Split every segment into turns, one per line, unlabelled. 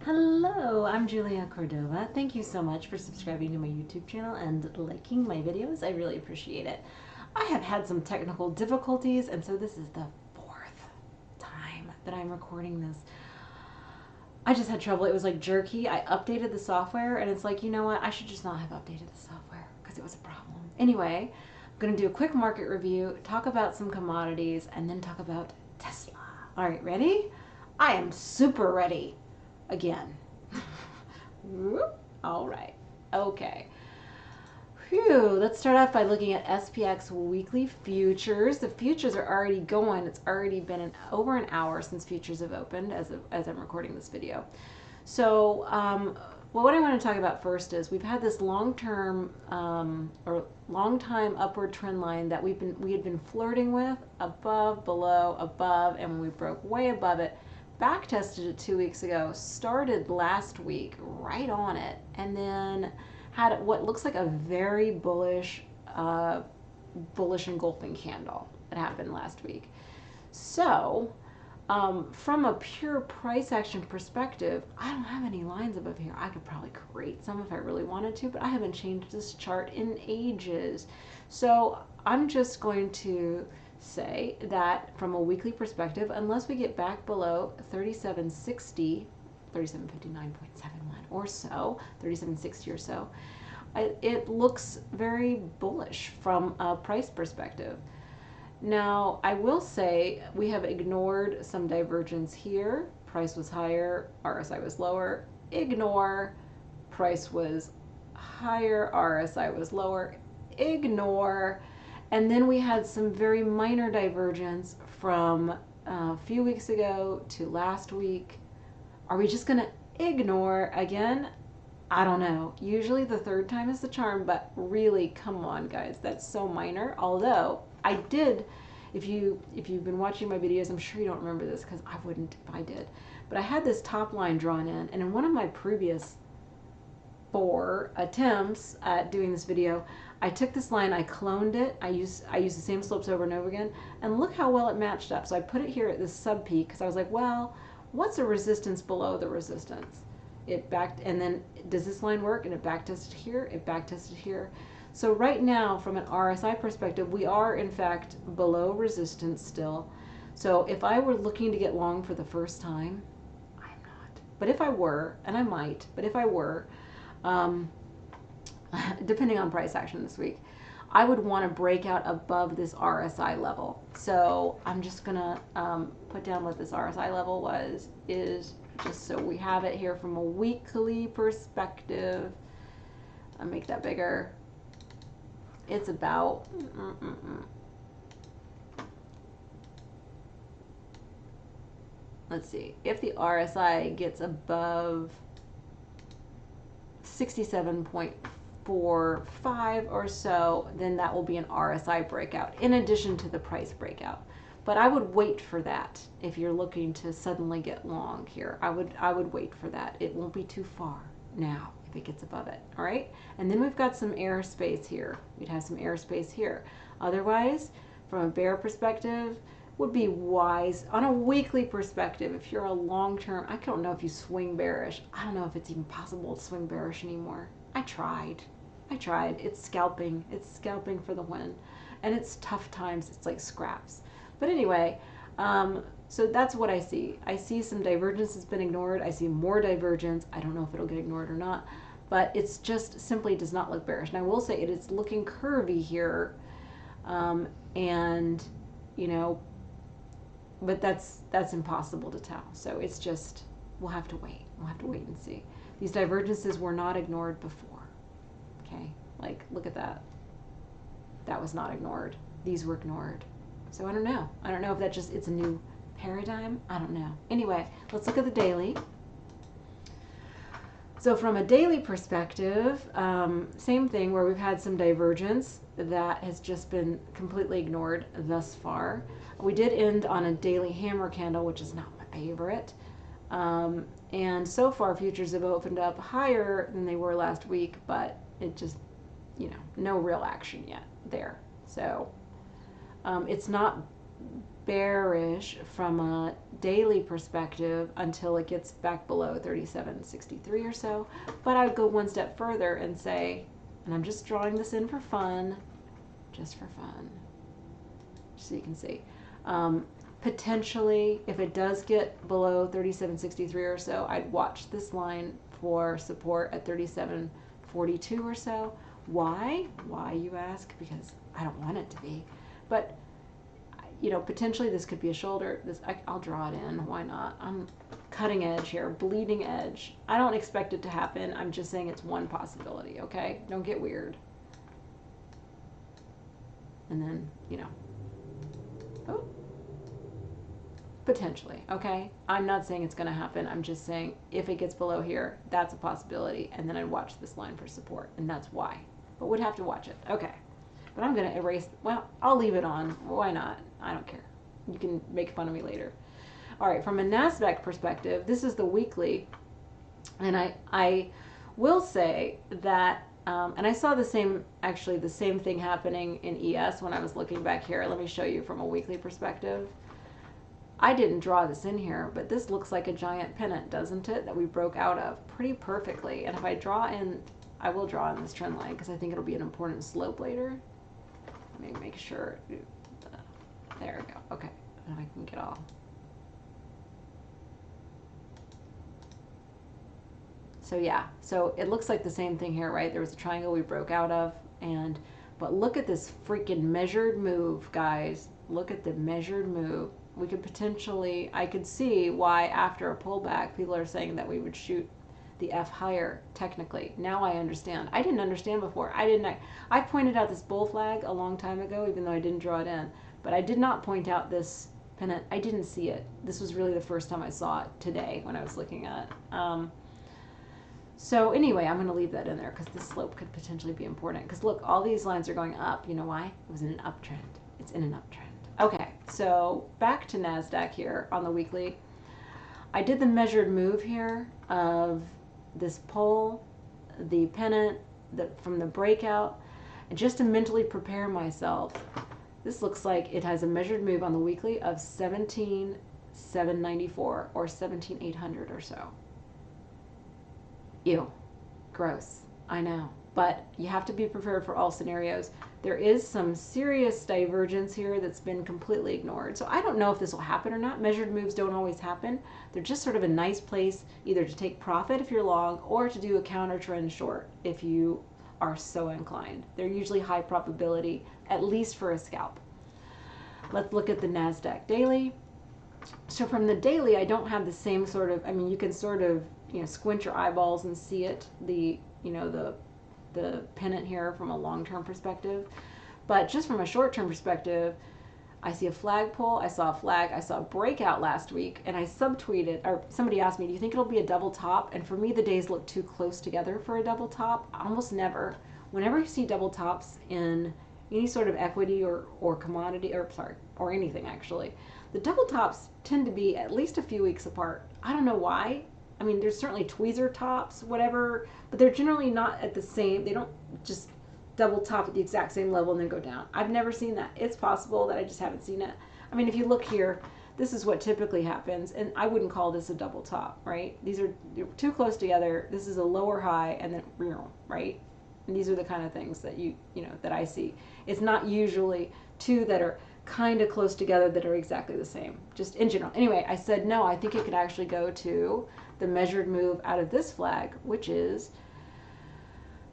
Hello, I'm Julia Cordova. Thank you so much for subscribing to my YouTube channel and liking my videos. I really appreciate it. I have had some technical difficulties, and so this is the fourth time that I'm recording this. I just had trouble. It was like jerky. I updated the software, and it's like, you know what? I should just not have updated the software because it was a problem. Anyway, I'm going to do a quick market review, talk about some commodities, and then talk about Tesla. All right, ready? I am super ready. Again. All right. Okay. Phew. Let's start off by looking at SPX Weekly Futures. The futures are already going. It's already been over an hour since futures have opened as I'm recording this video. So, well, what I want to talk about first is we've had this long-term or long-time upward trend line that we had been flirting with above, below, above, and when we broke way above it, back tested it 2 weeks ago, started last week right on it, and then had what looks like a very bullish engulfing candle that happened last week. So from a pure price action perspective, I don't have any lines above here. I could probably create some if I really wanted to, but I haven't changed this chart in ages. So I'm just going to say that from a weekly perspective, unless we get back below 3760, 3759.71 or so, 3760 or so, it looks very bullish from a price perspective. Now, I will say we have ignored some divergence here. Price was higher, RSI was lower. Ignore. Price was higher, RSI was lower. Ignore. And then we had some very minor divergence from a few weeks ago to last week. Are we just going to ignore again? I don't know. Usually the third time is the charm, but really, come on, guys. That's so minor. Although I did, if you've been watching my videos, I'm sure you don't remember this because I wouldn't if I did. But I had this top line drawn in, and in one of my previous 4 attempts at doing this video, I took this line, I cloned it, I used the same slopes over and over again, and look how well it matched up. So I put it here at this sub peak because I was like, well, what's a resistance below the resistance? It backed, and then does this line work? And it back tested here, it back tested here. So right now, from an RSI perspective, we are in fact below resistance still. So if I were looking to get long for the first time, I'm not. But if I were, and I might, but if I were, depending on price action this week, I would want to break out above this RSI level. So I'm just gonna put down what this RSI level is just so we have it here from a weekly perspective. I'll make that bigger. It's about let's see, if the RSI gets above 67.45 or so, then that will be an RSI breakout in addition to the price breakout. But I would wait for that if you're looking to suddenly get long here. I would wait for that. It won't be too far now if it gets above it. All right, and then we've got some airspace here. We'd have some airspace here. Otherwise, from a bear perspective, would be wise on a weekly perspective. If you're a long-term, I don't know if you swing bearish. I don't know if it's even possible to swing bearish anymore. I tried. It's scalping. It's scalping for the win, and it's tough times. It's like scraps. But anyway, so that's what I see. I see some divergence has been ignored. I see more divergence. I don't know if it'll get ignored or not, but it's just simply does not look bearish. And I will say it is looking curvy here, and you know, but that's impossible to tell. So it's just, we'll have to wait. We'll have to wait and see. These divergences were not ignored before. Okay, like look at that. That was not ignored. These were ignored. So I don't know. I don't know if that just, it's a new paradigm. I don't know. Anyway, let's look at the daily. So from a daily perspective, same thing where we've had some divergence that has just been completely ignored thus far. We did end on a daily hammer candle, which is not my favorite. And so far futures have opened up higher than they were last week, but it just, you know, no real action yet there. So it's not bearish from a daily perspective until it gets back below 37.63 or so. But I would go one step further and say, and I'm just drawing this in for fun, just so you can see. Potentially, if it does get below 37.63 or so, I'd watch this line for support at 37.42 or so. Why? Why, you ask? Because I don't want it to be. But, you know, potentially this could be a shoulder. I'll draw it in. Why not? I'm cutting edge here, bleeding edge. I don't expect it to happen. I'm just saying it's one possibility, okay? Don't get weird. And then, you know, oh, potentially, okay? I'm not saying it's going to happen. I'm just saying if it gets below here, that's a possibility. And then I'd watch this line for support, and that's why. But would have to watch it. Okay. But I'm going to erase, well, I'll leave it on. Why not? I don't care. You can make fun of me later. All right, from a NASDAQ perspective, this is the weekly. And I will say that, and I saw the same thing happening in ES when I was looking back here. Let me show you from a weekly perspective. I didn't draw this in here, but this looks like a giant pennant, doesn't it, that we broke out of pretty perfectly. And if I draw in, I will draw in this trend line because I think it'll be an important slope later. Let me make sure. There we go. Okay. And I can get all. So yeah, so it looks like the same thing here, right? There was a triangle we broke out of, but look at this freaking measured move, guys. Look at the measured move. We could potentially, I could see why after a pullback, people are saying that we would shoot the F higher, technically. Now I understand. I didn't understand before. I pointed out this bull flag a long time ago, even though I didn't draw it in, but I did not point out this pennant. I didn't see it. This was really the first time I saw it today when I was looking at it. So anyway, I'm going to leave that in there because this slope could potentially be important. Because look, all these lines are going up. You know why? It was in an uptrend. It's in an uptrend. Okay, so back to NASDAQ here on the weekly. I did the measured move here of this pole, the pennant from the breakout, and just to mentally prepare myself. This looks like it has a measured move on the weekly of 17,794 or 17,800 or so. Ew, gross, I know. But you have to be prepared for all scenarios. There is some serious divergence here that's been completely ignored. So I don't know if this will happen or not. Measured moves don't always happen. They're just sort of a nice place either to take profit if you're long or to do a counter trend short if you are so inclined. They're usually high probability, at least for a scalp. Let's look at the NASDAQ daily. So from the daily, I don't have the same sort of, I mean, you can sort of, you know, squint your eyeballs and see it, the pennant here from a long-term perspective. But just from a short-term perspective, I see a flagpole, I saw a flag, I saw a breakout last week, and I subtweeted, or somebody asked me, do you think it'll be a double top? And for me, the days look too close together for a double top. Almost never. Whenever you see double tops in any sort of equity or commodity, or anything actually, the double tops tend to be at least a few weeks apart. I don't know why. I mean, there's certainly tweezer tops, whatever, but they're generally not at the same, they don't just double top at the exact same level and then go down. I've never seen that. It's possible that I just haven't seen it. I mean, if you look here, this is what typically happens, and I wouldn't call this a double top, right? These are too close together. This is a lower high and then real, right? And these are the kind of things that that I see. It's not usually two that are kind of close together that are exactly the same, just in general. Anyway, I said no, I think it could actually go to the measured move out of this flag, which is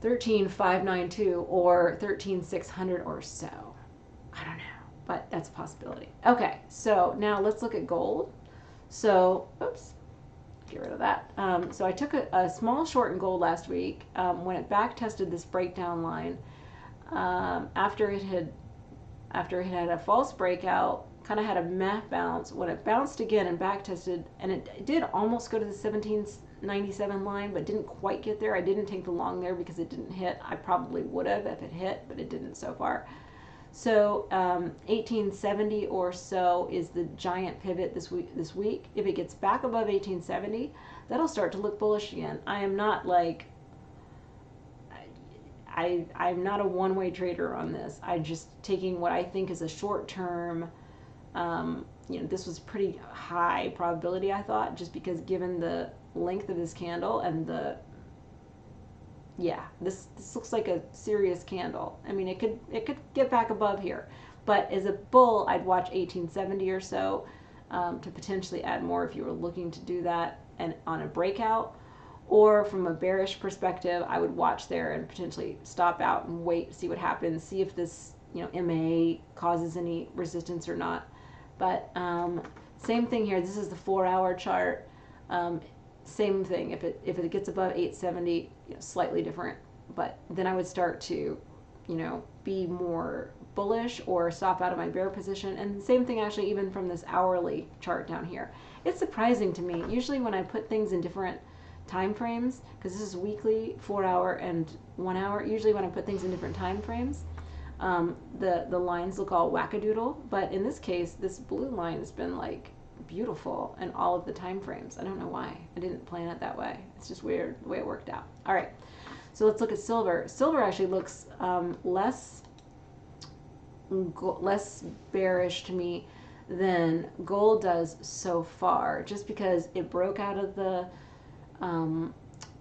13,592 or 13,600 or so. I don't know, but that's a possibility. Okay, so now let's look at gold. So, oops, get rid of that. So I took a small short in gold last week when it back tested this breakdown line after it had a false breakout, kind of had a meh bounce. When it bounced again and back tested, and it did almost go to the 1797 line, but didn't quite get there. I didn't take the long there because it didn't hit. I probably would have if it hit, but it didn't so far. So 1870 or so is the giant pivot this week. If it gets back above 1870, that'll start to look bullish again. I am not like, I'm not a one-way trader on this. I'm just taking what I think is a short-term This was pretty high probability, I thought, just because given the length of this candle and this looks like a serious candle. I mean, it could get back above here, but as a bull, I'd watch 1870 or so to potentially add more if you were looking to do that and on a breakout. Or from a bearish perspective, I would watch there and potentially stop out and wait, see what happens, see if this MA causes any resistance or not. But same thing here. This is the 4-hour chart. Same thing. If it gets above 870, slightly different. But then I would start to, be more bullish or stop out of my bear position. And same thing actually even from this hourly chart down here. It's surprising to me. Usually when I put things in different time frames, because this is weekly, 4-hour and 1 hour. Usually when I put things in different time frames, the lines look all wackadoodle. But in this case, this blue line has been like beautiful in all of the time frames. I don't know why. I didn't plan it that way. It's just weird the way it worked out. All right, so let's look at silver. Silver actually looks less bearish to me than gold does so far, just because it broke out of the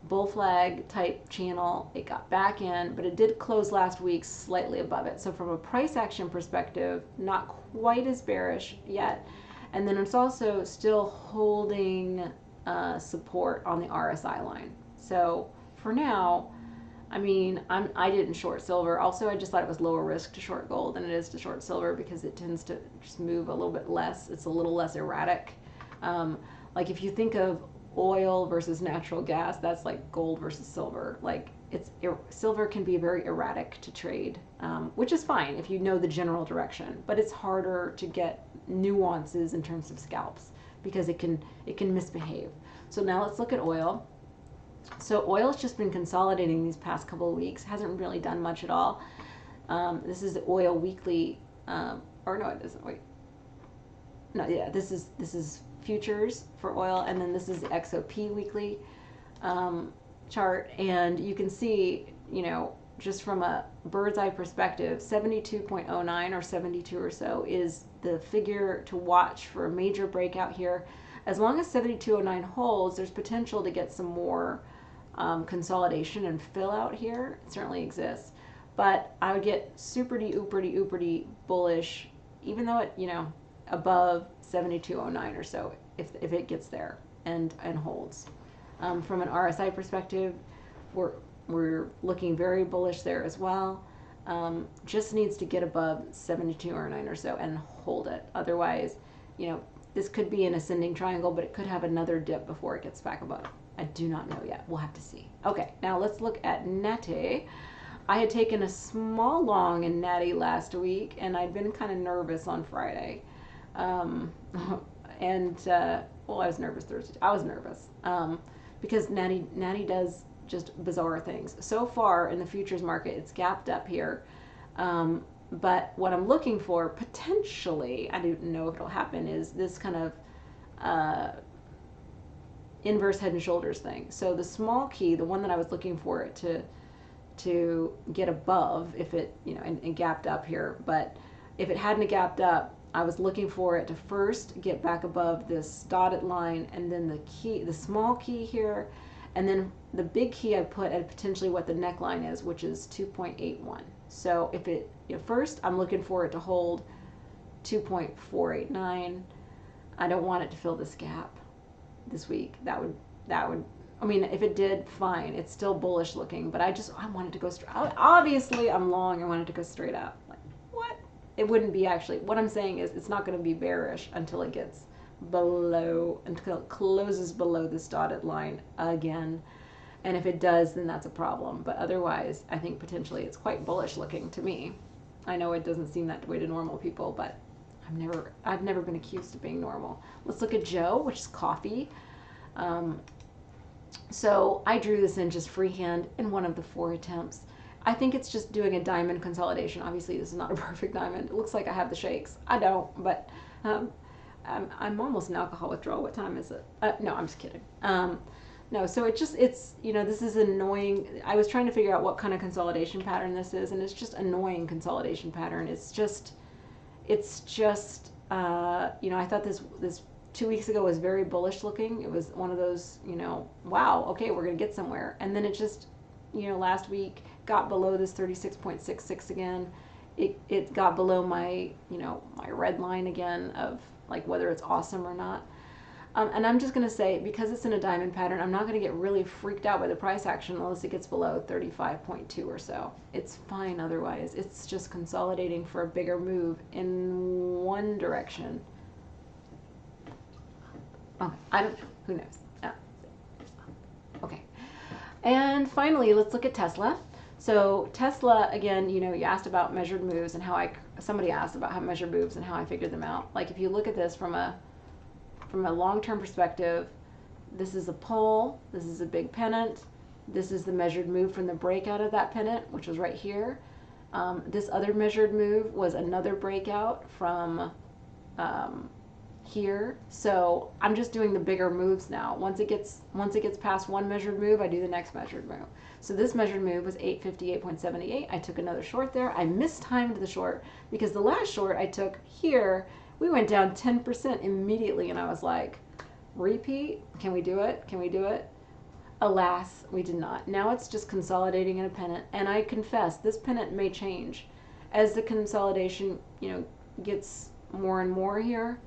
bull flag type channel. It got back in, but it did close last week slightly above it. So from a price action perspective, not quite as bearish yet. And then it's also still holding support on the RSI line. So for now, I mean, I didn't short silver. Also, I just thought it was lower risk to short gold than it is to short silver because it tends to just move a little bit less. It's a little less erratic. Like if you think of oil versus natural gas, that's like gold versus silver. Like silver can be very erratic to trade, which is fine if you know the general direction, but it's harder to get nuances in terms of scalps because it can misbehave. So now let's look at oil. So oil's just been consolidating these past couple of weeks, hasn't really done much at all. This is the oil weekly, or no, it isn't. Wait, no, yeah, this is futures for oil, and then this is the XOP weekly chart, and you can see, just from a bird's eye perspective, 72.09 or 72 or so is the figure to watch for a major breakout here. As long as 72.09 holds, there's potential to get some more consolidation and fill out here. It certainly exists, but I would get super-duper bullish, even though it, above 72.09 or so, if it gets there and holds. From an RSI perspective, we're looking very bullish there as well. Just needs to get above 72.09 or so and hold it. Otherwise, this could be an ascending triangle, but it could have another dip before it gets back above. I do not know yet. We'll have to see. Okay, now let's look at Natty. I had taken a small long in Natty last week, and I'd been kind of nervous on Friday. Well, I was nervous Thursday. I was nervous because Natty does just bizarre things. So far in the futures market, it's gapped up here. But what I'm looking for, potentially, I don't know if it'll happen, is this kind of inverse head and shoulders thing. So the small key, the one that I was looking for it to get above, if it, and gapped up here, but if it hadn't gapped up, I was looking for it to first get back above this dotted line, and then the small key here, and then the big key I put at potentially what the neckline is, which is 2.81. So if it, first I'm looking for it to hold 2.489. I don't want it to fill this gap this week. That would, I mean, if it did, fine. It's still bullish looking, but I want it to go straight. Obviously, I'm long. I want it to go straight up. Like, what? It wouldn't be actually. What I'm saying is it's not going to be bearish until it gets below, until it closes below this dotted line again. And if it does, then that's a problem. But otherwise, I think potentially it's quite bullish looking to me. I know it doesn't seem that way to normal people, but I've never been accused of being normal. Let's look at Joe, which is coffee. So I drew this in just freehand in one of the 4 attempts. I think it's just doing a diamond consolidation. Obviously, this is not a perfect diamond. It looks like I have the shakes. I don't, but I'm almost an alcohol withdrawal. What time is it? No, I'm just kidding. No, so it's, this is annoying. I was trying to figure out what kind of consolidation pattern this is, and it's just annoying consolidation pattern. It's just You know, I thought this 2 weeks ago was very bullish looking. It was one of those, you know, wow, okay, we're going to get somewhere. And then it just, you know, last week got below this 36.66 again. It got below my, you know, my red line again of like whether it's awesome or not. And I'm just going to say, because it's in a diamond pattern, I'm not going to get really freaked out by the price action unless it gets below 35.2 or so. It's fine otherwise. It's just consolidating for a bigger move in one direction. Oh, I don't know. Who knows? Okay. And finally, let's look at Tesla. So Tesla, again, you know, you asked about measured moves and how somebody asked about how measured moves and how I figured them out. Like if you look at this from a long-term perspective, this is a pull, this is a big pennant, this is the measured move from the breakout of that pennant, which was right here. This other measured move was another breakout from here. So I'm just doing the bigger moves now. Once it gets past one measured move, I do the next measured move. So this measured move was 858.78. I took another short there. I mistimed the short because the last short I took here, we went down 10% immediately, and I was like, repeat? Can we do it? Can we do it? Alas, we did not. Now it's just consolidating in a pennant, and I confess this pennant may change as the consolidation, you know, gets more and more here.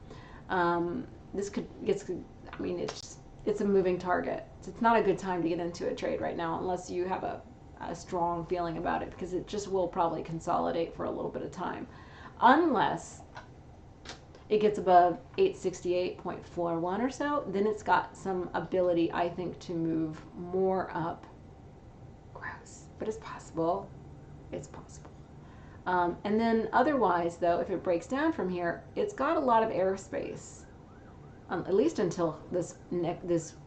This I mean, it's a moving target. It's not a good time to get into a trade right now unless you have a strong feeling about it, because it just will probably consolidate for a little bit of time, unless it gets above 868.41 or so. Then it's got some ability, I think, to move more up. Gross, but it's possible. It's possible. And then otherwise, though, if it breaks down from here, it's got a lot of airspace, at least until this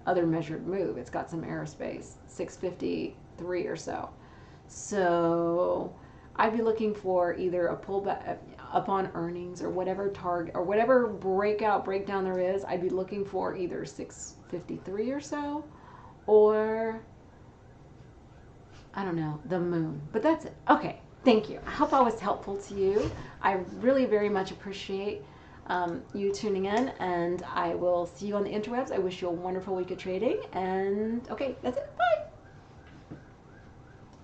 other measured move. It's got some airspace, 653 or so. So I'd be looking for either a pullback upon earnings or whatever target or whatever breakdown there is. I'd be looking for either 653 or so, or I don't know, the moon. But that's it. Okay, thank you. I hope I was helpful to you. I really very much appreciate you tuning in, and I will see you on the interwebs. I wish you a wonderful week of trading, and okay, that's it.